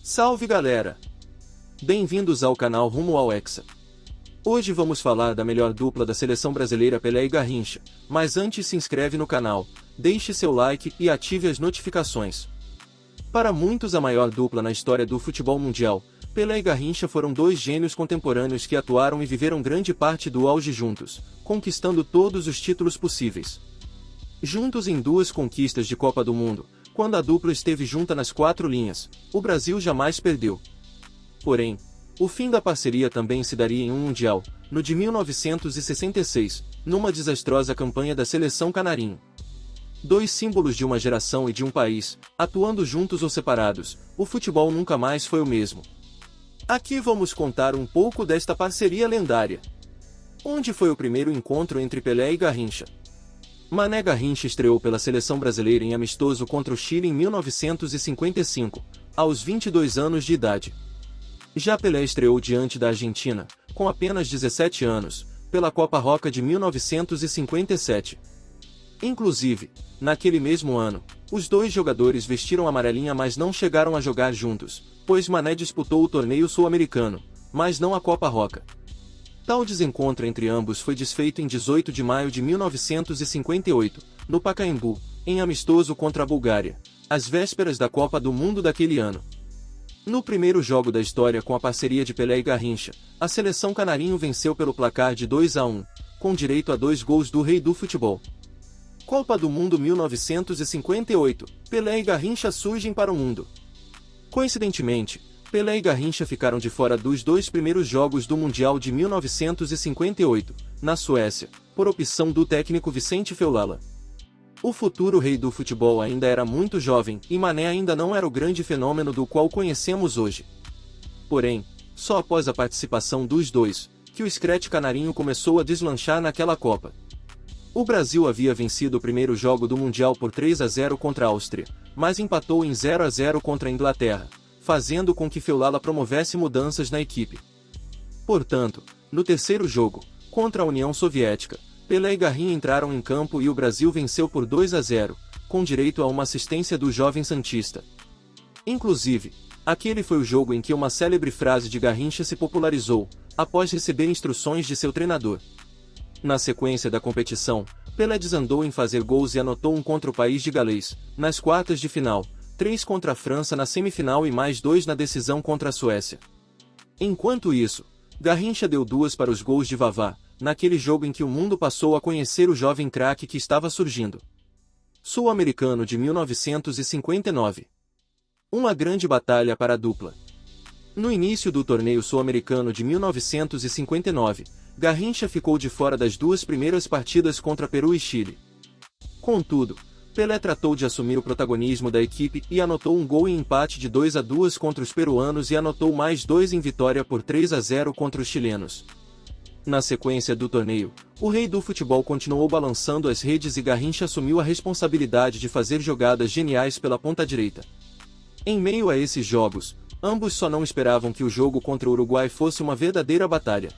Salve galera! Bem-vindos ao canal Rumo ao Hexa. Hoje vamos falar da melhor dupla da seleção brasileira Pelé e Garrincha, mas antes se inscreve no canal, deixe seu like e ative as notificações. Para muitos a maior dupla na história do futebol mundial, Pelé e Garrincha foram dois gênios contemporâneos que atuaram e viveram grande parte do auge juntos, conquistando todos os títulos possíveis. Juntos em duas conquistas de Copa do Mundo, quando a dupla esteve junta nas quatro linhas, o Brasil jamais perdeu. Porém, o fim da parceria também se daria em um Mundial, no de 1966, numa desastrosa campanha da seleção canarinho. Dois símbolos de uma geração e de um país, atuando juntos ou separados, o futebol nunca mais foi o mesmo. Aqui vamos contar um pouco desta parceria lendária. Onde foi o primeiro encontro entre Pelé e Garrincha? Mané Garrincha estreou pela seleção brasileira em amistoso contra o Chile em 1955, aos 22 anos de idade. Já Pelé estreou diante da Argentina, com apenas 17 anos, pela Copa Roca de 1957. Inclusive, naquele mesmo ano, os dois jogadores vestiram amarelinha mas não chegaram a jogar juntos, pois Mané disputou o torneio sul-americano, mas não a Copa Roca. Tal desencontro entre ambos foi desfeito em 18 de maio de 1958, no Pacaembu, em amistoso contra a Bulgária, às vésperas da Copa do Mundo daquele ano. No primeiro jogo da história com a parceria de Pelé e Garrincha, a seleção canarinho venceu pelo placar de 2-1, com direito a 2 gols do rei do futebol. Copa do Mundo 1958, Pelé e Garrincha surgem para o mundo. Coincidentemente, Pelé e Garrincha ficaram de fora dos dois primeiros jogos do Mundial de 1958, na Suécia, por opção do técnico Vicente Feulala. O futuro rei do futebol ainda era muito jovem e Mané ainda não era o grande fenômeno do qual conhecemos hoje. Porém, só após a participação dos dois, que o Scratch canarinho começou a deslanchar naquela Copa. O Brasil havia vencido o primeiro jogo do Mundial por 3-0 contra a Áustria, mas empatou em 0-0 contra a Inglaterra, fazendo com que Feulala promovesse mudanças na equipe. Portanto, no terceiro jogo, contra a União Soviética, Pelé e Garrincha entraram em campo e o Brasil venceu por 2-0, com direito a uma assistência do jovem santista. Inclusive, aquele foi o jogo em que uma célebre frase de Garrincha se popularizou, após receber instruções de seu treinador. Na sequência da competição, Pelé desandou em fazer gols e anotou um contra o país de Gales, nas quartas de final, 3 contra a França na semifinal e mais 2 na decisão contra a Suécia. Enquanto isso, Garrincha deu 2 para os gols de Vavá, naquele jogo em que o mundo passou a conhecer o jovem craque que estava surgindo. Sul-Americano de 1959. Uma grande batalha para a dupla. No início do torneio sul-americano de 1959, Garrincha ficou de fora das duas primeiras partidas contra Peru e Chile. Contudo, Pelé tratou de assumir o protagonismo da equipe e anotou um gol em empate de 2-2 contra os peruanos e anotou mais 2 em vitória por 3-0 contra os chilenos. Na sequência do torneio, o rei do futebol continuou balançando as redes e Garrincha assumiu a responsabilidade de fazer jogadas geniais pela ponta-direita. Em meio a esses jogos, ambos só não esperavam que o jogo contra o Uruguai fosse uma verdadeira batalha.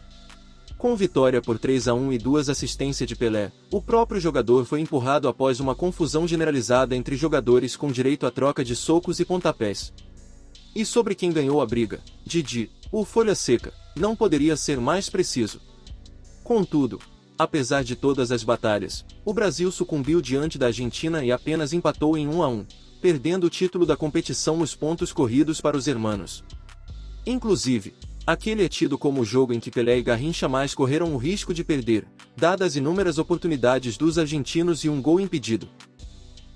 Com vitória por 3-1 e 2 assistências de Pelé, o próprio jogador foi empurrado após uma confusão generalizada entre jogadores com direito à troca de socos e pontapés. E sobre quem ganhou a briga, Didi, o Folha Seca, não poderia ser mais preciso. Contudo, apesar de todas as batalhas, o Brasil sucumbiu diante da Argentina e apenas empatou em 1-1, perdendo o título da competição nos pontos corridos para os hermanos. Inclusive, aquele é tido como o jogo em que Pelé e Garrincha mais correram o risco de perder, dadas inúmeras oportunidades dos argentinos e um gol impedido.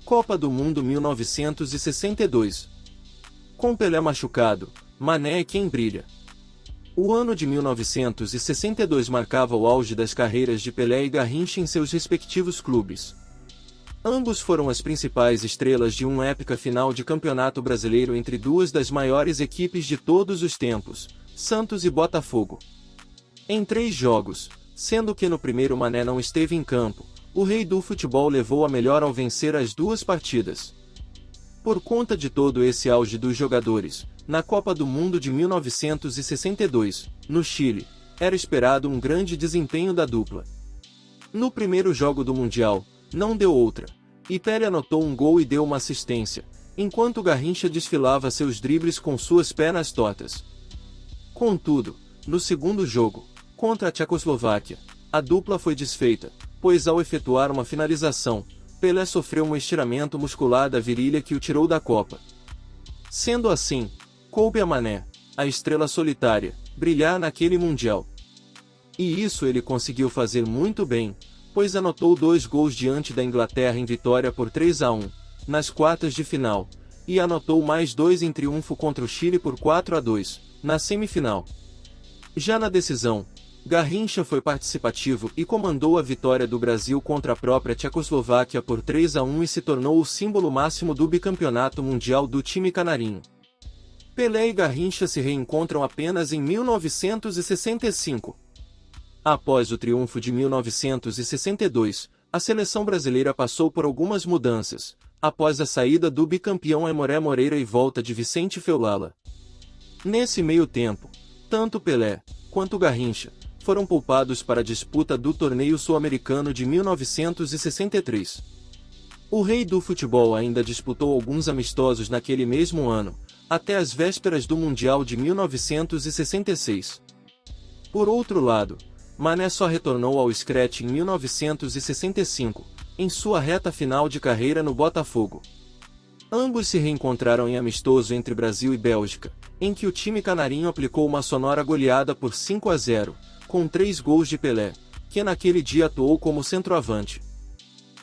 Copa do Mundo 1962. Com Pelé machucado, Mané é quem brilha. O ano de 1962 marcava o auge das carreiras de Pelé e Garrincha em seus respectivos clubes. Ambos foram as principais estrelas de uma épica final de campeonato brasileiro entre duas das maiores equipes de todos os tempos, Santos e Botafogo. Em 3 jogos, sendo que no primeiro Mané não esteve em campo, o rei do futebol levou a melhor ao vencer as 2 partidas. Por conta de todo esse auge dos jogadores, na Copa do Mundo de 1962, no Chile, era esperado um grande desempenho da dupla. No primeiro jogo do Mundial, não deu outra, e Pelé anotou um gol e deu uma assistência, enquanto Garrincha desfilava seus dribles com suas pernas tortas. Contudo, no segundo jogo, contra a Tchecoslováquia, a dupla foi desfeita, pois ao efetuar uma finalização, Pelé sofreu um estiramento muscular da virilha que o tirou da Copa. Sendo assim, coube a Mané, a estrela solitária, brilhar naquele Mundial. E isso ele conseguiu fazer muito bem, pois anotou 2 gols diante da Inglaterra em vitória por 3-1, nas quartas de final, e anotou mais 2 em triunfo contra o Chile por 4-2, na semifinal. Já na decisão, Garrincha foi participativo e comandou a vitória do Brasil contra a própria Tchecoslováquia por 3-1 e se tornou o símbolo máximo do bicampeonato mundial do time canarinho. Pelé e Garrincha se reencontram apenas em 1965. Após o triunfo de 1962, a seleção brasileira passou por algumas mudanças, após a saída do bicampeão Aimoré Moreira e volta de Vicente Feulala. Nesse meio tempo, tanto Pelé quanto Garrincha foram poupados para a disputa do torneio sul-americano de 1963. O rei do futebol ainda disputou alguns amistosos naquele mesmo ano, até as vésperas do Mundial de 1966. Por outro lado, Mané só retornou ao Scratch em 1965, em sua reta final de carreira no Botafogo. Ambos se reencontraram em amistoso entre Brasil e Bélgica, em que o time canarinho aplicou uma sonora goleada por 5-0, com 3 gols de Pelé, que naquele dia atuou como centroavante.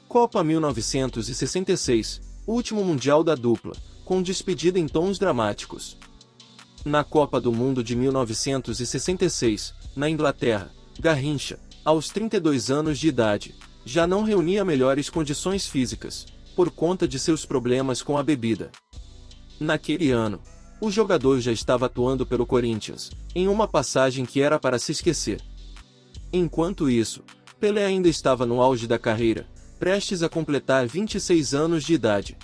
Copa 1966, último Mundial da dupla, com despedida em tons dramáticos. Na Copa do Mundo de 1966, na Inglaterra, Garrincha, aos 32 anos de idade, já não reunia melhores condições físicas, por conta de seus problemas com a bebida. Naquele ano, o jogador já estava atuando pelo Corinthians, em uma passagem que era para se esquecer. Enquanto isso, Pelé ainda estava no auge da carreira, prestes a completar 26 anos de idade.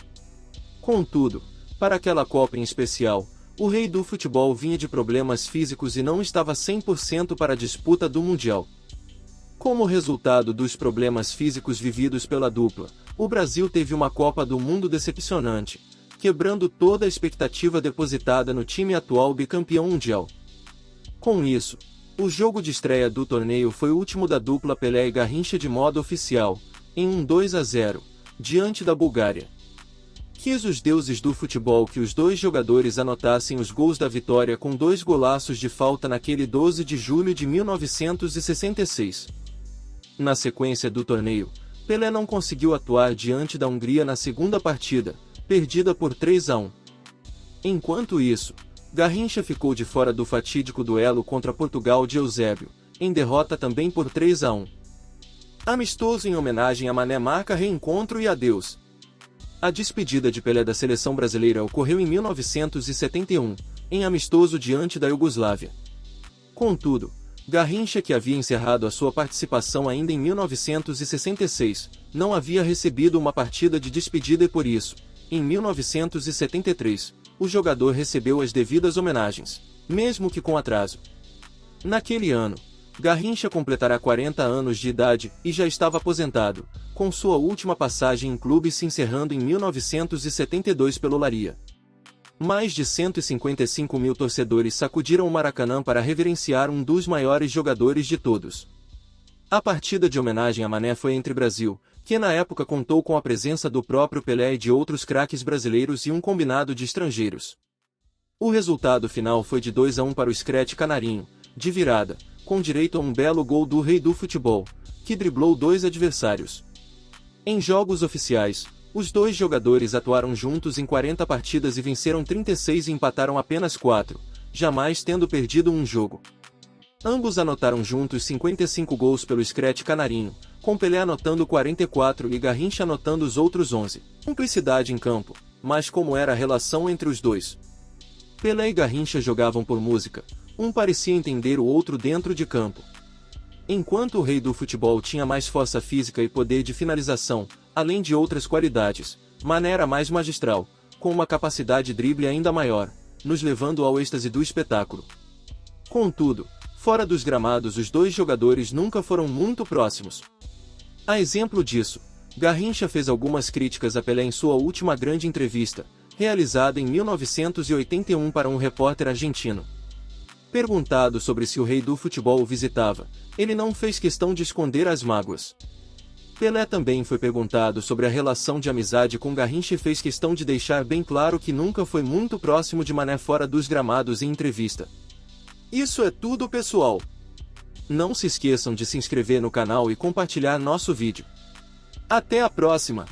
Contudo, para aquela Copa em especial, o rei do futebol vinha de problemas físicos e não estava 100% para a disputa do Mundial. Como resultado dos problemas físicos vividos pela dupla, o Brasil teve uma Copa do Mundo decepcionante, quebrando toda a expectativa depositada no time atual bicampeão mundial. Com isso, o jogo de estreia do torneio foi o último da dupla Pelé e Garrincha de modo oficial, em um 2-0, diante da Bulgária. Quis os deuses do futebol que os dois jogadores anotassem os gols da vitória com 2 golaços de falta naquele 12 de julho de 1966. Na sequência do torneio, Pelé não conseguiu atuar diante da Hungria na segunda partida, perdida por 3-1. Enquanto isso, Garrincha ficou de fora do fatídico duelo contra Portugal de Eusébio, em derrota também por 3-1. Amistoso em homenagem a Mané marca reencontro e adeus. A despedida de Pelé da seleção brasileira ocorreu em 1971, em amistoso diante da Iugoslávia. Contudo, Garrincha, que havia encerrado a sua participação ainda em 1966, não havia recebido uma partida de despedida e por isso, em 1973, o jogador recebeu as devidas homenagens, mesmo que com atraso. Naquele ano, Garrincha completará 40 anos de idade e já estava aposentado, com sua última passagem em clube se encerrando em 1972 pelo Olaria. Mais de 155 mil torcedores sacudiram o Maracanã para reverenciar um dos maiores jogadores de todos. A partida de homenagem a Mané foi entre Brasil, que na época contou com a presença do próprio Pelé e de outros craques brasileiros e um combinado de estrangeiros. O resultado final foi de 2-1 para o Scratch canarinho, de virada, com direito a um belo gol do rei do futebol, que driblou 2 adversários. Em jogos oficiais, os dois jogadores atuaram juntos em 40 partidas e venceram 36 e empataram apenas 4, jamais tendo perdido um jogo. Ambos anotaram juntos 55 gols pelo Scratch canarinho, com Pelé anotando 44 e Garrincha anotando os outros 11. Cumplicidade em campo, mas como era a relação entre os dois? Pelé e Garrincha jogavam por música, um parecia entender o outro dentro de campo. Enquanto o rei do futebol tinha mais força física e poder de finalização, além de outras qualidades, Mané era mais magistral, com uma capacidade drible ainda maior, nos levando ao êxtase do espetáculo. Contudo, fora dos gramados os dois jogadores nunca foram muito próximos. A exemplo disso, Garrincha fez algumas críticas a Pelé em sua última grande entrevista, realizada em 1981 para um repórter argentino. Perguntado sobre se o rei do futebol o visitava, ele não fez questão de esconder as mágoas. Pelé também foi perguntado sobre a relação de amizade com Garrincha e fez questão de deixar bem claro que nunca foi muito próximo de Mané fora dos gramados em entrevista. Isso é tudo, pessoal! Não se esqueçam de se inscrever no canal e compartilhar nosso vídeo. Até a próxima!